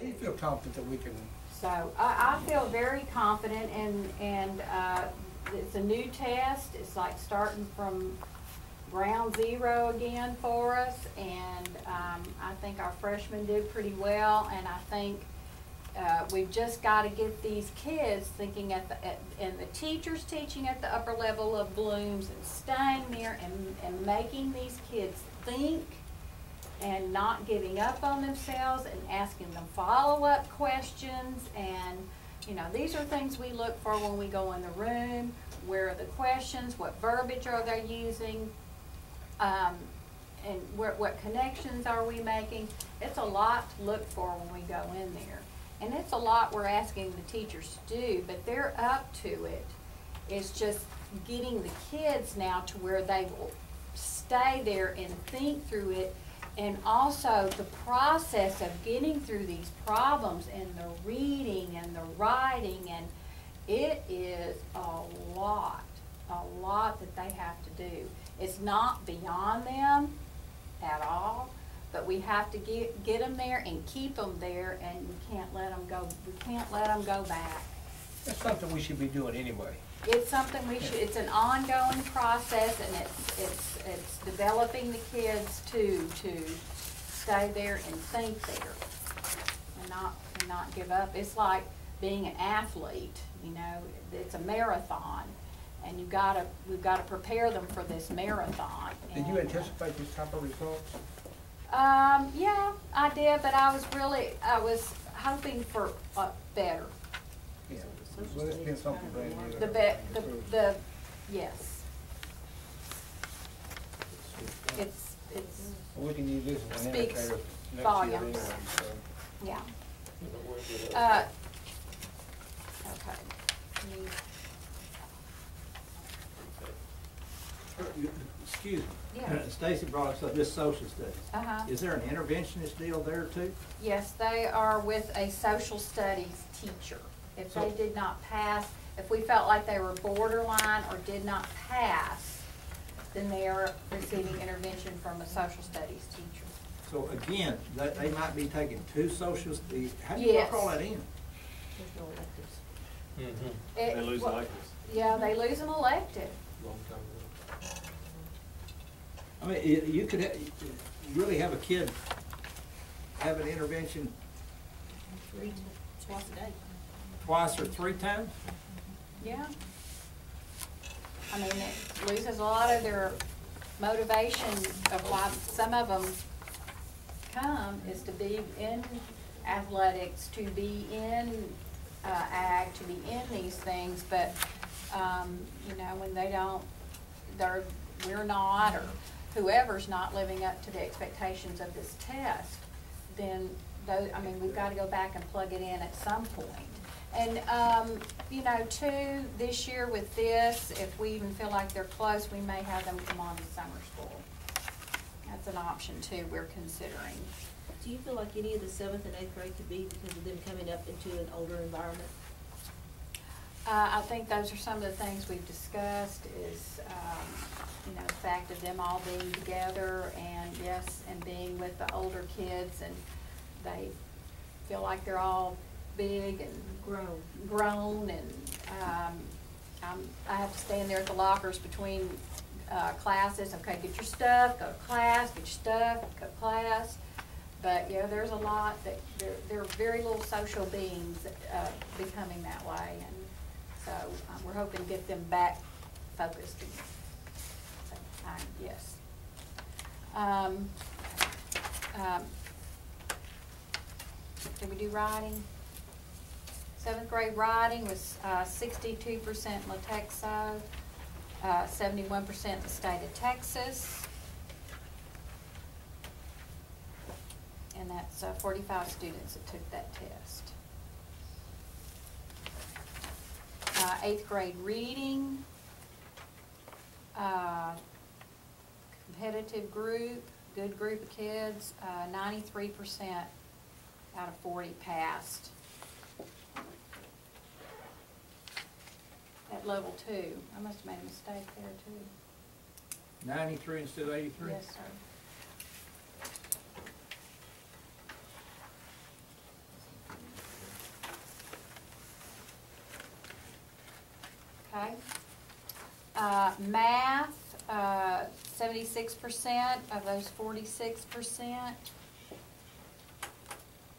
Do you feel confident that we can? So I feel very confident, and it's a new test. It's like starting from ground zero again for us, and I think our freshmen did pretty well, and I think we've just got to get these kids thinking and the teachers teaching at the upper level of Blooms and staying there and making these kids think and not giving up on themselves and asking them follow-up questions. And you know, these are things we look for when we go in the room. Where are the questions? What verbiage are they using? And what connections are we making? It's a lot to look for when we go in there. And it's a lot we're asking the teachers to do, but they're up to it. It's just getting the kids now to where they will stay there and think through it. And also the process of getting through these problems and the reading and the writing, and it is a lot that they have to do. It's not beyond them at all, but we have to get them there and keep them there, and we can't let them go. We can't let them go back. That's something we should be doing anyway. It's something we should. It's an ongoing process, and it's developing the kids to stay there and think there, and not give up. It's like being an athlete. You know, it's a marathon, and we've got to prepare them for this marathon. Did you anticipate this type of results? Yeah, I did, but I was hoping for better. Yeah. Well, it's been something brand new. Yes. It's Well, we can use this as an speaks indicator next volumes. year anyway, so. Yeah. Okay. Excuse me. Yeah. Stacy brought us up this social studies. Uh-huh. Is there an interventionist deal there too? Yes, they are with a social studies teacher. If they did not pass, if we felt like they were borderline or did not pass, then they are receiving intervention from a social studies teacher. So again, they might be taking two social studies. How do you Yes. work all that in? There's no electives. They lose electives. Yeah, they lose an elective. Long time ago. I mean, you could really have a kid have an intervention Twice a day. twice or three times? Yeah. I mean, it loses a lot of their motivation of why some of them come is to be in athletics, to be in ag, to be in these things, but you know, when they don't, we're not, or whoever's not living up to the expectations of this test, then those, I mean, we've got to go back and plug it in at some point. And you know, too, this year with this, if we even feel like they're close, we may have them come on to summer school. That's an option too we're considering. Do you feel like any of the 7th and 8th grade could be because of them coming up into an older environment? I think those are some of the things we've discussed is, you know, the fact of them all being together and yes, and being with the older kids, and they feel like they're all big and grown, and I have to stand there at the lockers between classes. Okay, get your stuff, go to class, get your stuff, go to class. But yeah, there's a lot that they're very little social beings becoming that way, and so we're hoping to get them back focused again. So, yes. Did we do writing? 7th grade writing was 62% Latexo, 71% the state of Texas. And that's 45 students that took that test. 8th grade reading, competitive group, good group of kids, 93% out of 40 passed. At level 2, I must have made a mistake there too. 93 instead of 83? Yes, sir. Okay. Math, 76% of those 46%.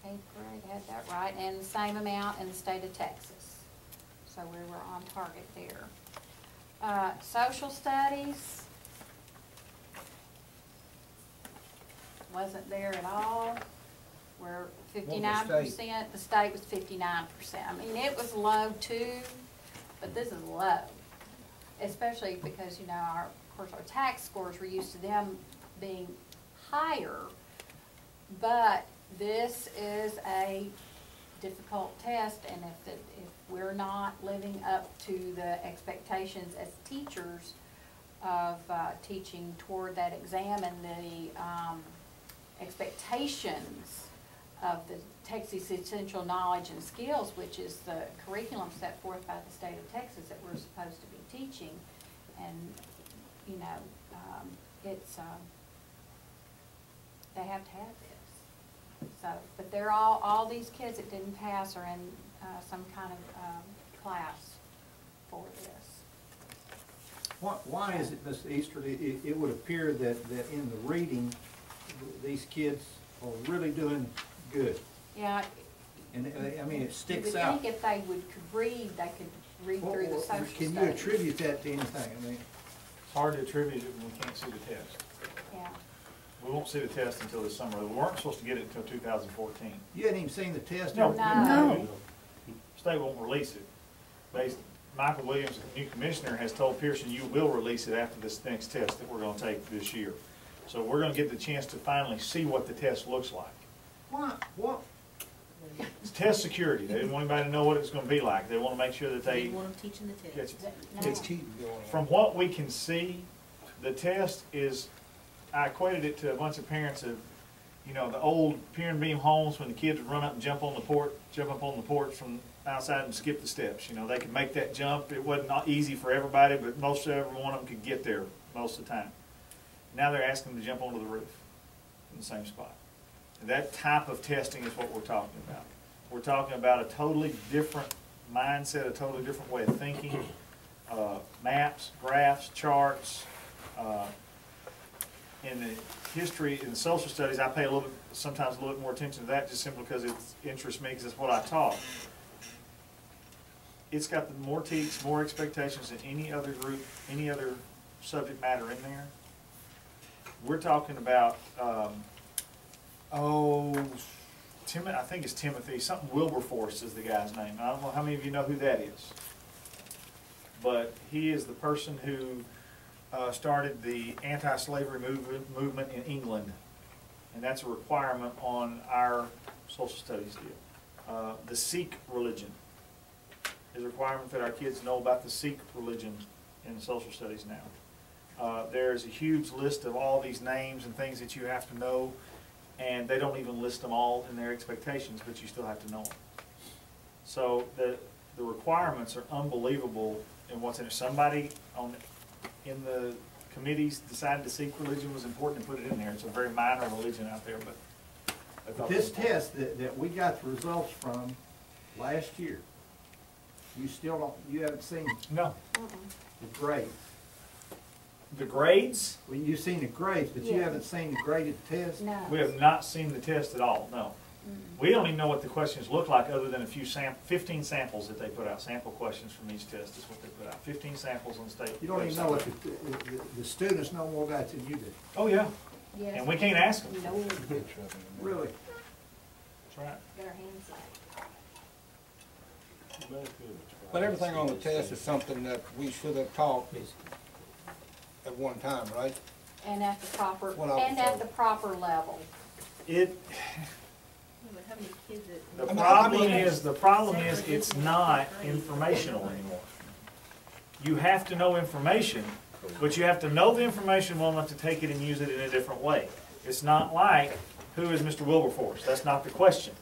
Eighth grade had that right, and the same amount in the state of Texas. So we were on target there. Social studies wasn't there at all. We're 59%. The state was 59%. I mean, it was low too, but this is low. Especially because, you know, of course, our tax scores, we're used to them being higher, but this is a difficult test, and if we're not living up to the expectations as teachers of teaching toward that exam and the expectations of the Texas Essential Knowledge and Skills, which is the curriculum set forth by the state of Texas that we're supposed to be teaching, and you know, it's they have to have this. So, but they're all these kids that didn't pass are in some kind of class for this. Why is it, Ms. Easter, it would appear that in the reading, these kids are really doing good. Yeah. And I mean, it sticks You would out. think if they could read, they could read through the social studies. Can you attribute that to anything? I mean, It's hard to attribute it when we can't see the test. Yeah. We won't see the test until this summer. We weren't supposed to get it until 2014. you hadn't even seen the test? No. No. State won't release it. Michael Williams, the new commissioner, has told Pearson, you will release it after this next test that we're gonna take this year. So we're gonna get the chance to finally see what the test looks like. What? It's test security. They didn't want anybody to know what it's gonna be like. They wanna make sure that They they want them teaching the test. catch it. No. From what we can see, the test is, I equated it to a bunch of parents of, you know, the old pier and beam homes when the kids would run up and jump up on the porch from outside and skip the steps. You know, they could make that jump. It wasn't easy for everybody, but most every one of them could get there most of the time. Now they're asking them to jump onto the roof in the same spot. And that type of testing is what we're talking about. We're talking about a totally different mindset, a totally different way of thinking, maps, graphs, charts. In the history, in the social studies, I pay sometimes a little bit more attention to that just simply because it interests me, because it's what I taught. It's got the more teach, more expectations than any other group, any other subject matter in there. We're talking about, I think it's Timothy, something Wilberforce is the guy's name. I don't know how many of you know who that is. But he is the person who started the anti-slavery movement in England. And that's a requirement on our social studies deal. The Sikh religion is a requirement that our kids know about the Sikh religion in social studies now. There's a huge list of all these names and things that you have to know, and they don't even list them all in their expectations, but you still have to know them. So the requirements are unbelievable in what's in it. Somebody in the committees decided the Sikh religion was important and put it in there. It's a very minor religion out there, but This test that we got the results from last year, you haven't seen no. the grades. The grades, Well, you've seen the grades, but you Yeah. haven't seen the graded test? No. we have not seen the test at all, no. We don't even know what the questions look like other than a few 15 samples that they put out. Sample questions from each test is what they put out. 15 samples on state. You don't even know what the students know more about it than you do. Oh, yeah. Yes. And we can't ask them. No. Really? That's right. Get our hands up. But everything on the test is something that we should have taught at one time, right? And at the proper, What I was and at told. the proper level. Yeah, but how many kids that? The problem is it's not informational anymore. You have to know information, but you have to know the information well enough to take it and use it in a different way. It's not like, who is Mr. Wilberforce? That's not the question.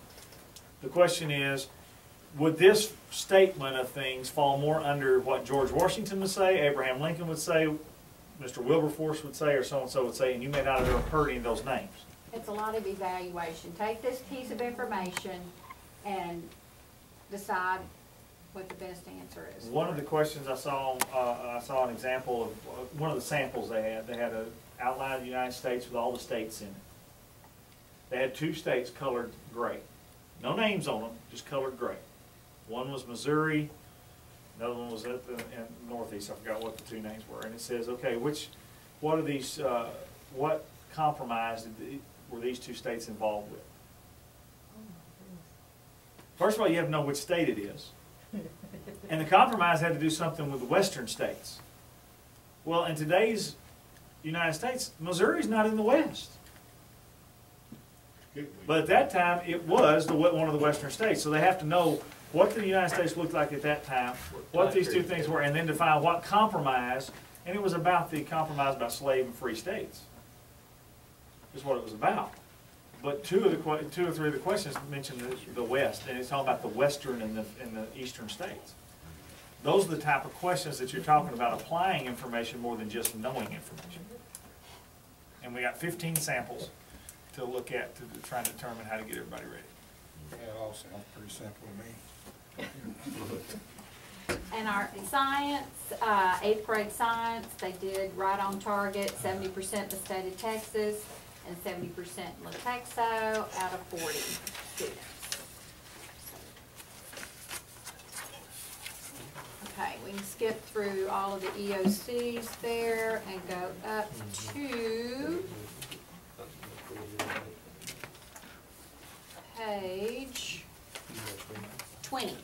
The question is, would this statement of things fall more under what George Washington would say, Abraham Lincoln would say, Mr. Wilberforce would say, or so-and-so would say, and you may not have ever heard any of those names? It's a lot of evaluation. Take this piece of information and decide what the best answer is. One of the questions I saw an example of, one of the samples they had an outline of the United States with all the states in it. They had 2 states colored gray. No names on them, just colored gray. One was Missouri, another one was in the Northeast. I forgot what the 2 names were. And it says, okay, what are these, what compromise were these 2 states involved with? First of all, you have to know which state it is. And the compromise had to do something with the western states. Well, in today's United States, Missouri's not in the West. But at that time, it was one of the western states. So they have to know what the United States looked like at that time, what these 2 things were, and then define what compromise. And it was about the compromise about slave and free states. Is what it was about. But 2 or 3 of the questions mentioned the West, and it's talking about the western and the eastern states. Those are the type of questions that you're talking about, applying information more than just knowing information. And we got 15 samples to look at to try and determine how to get everybody ready. That all sounds pretty simple to me. And our science, 8th grade science, they did right on target, 70% the state of Texas and 70% Latexo out of 40 students. Okay, we can skip through all of the EOCs there and go up to page 20.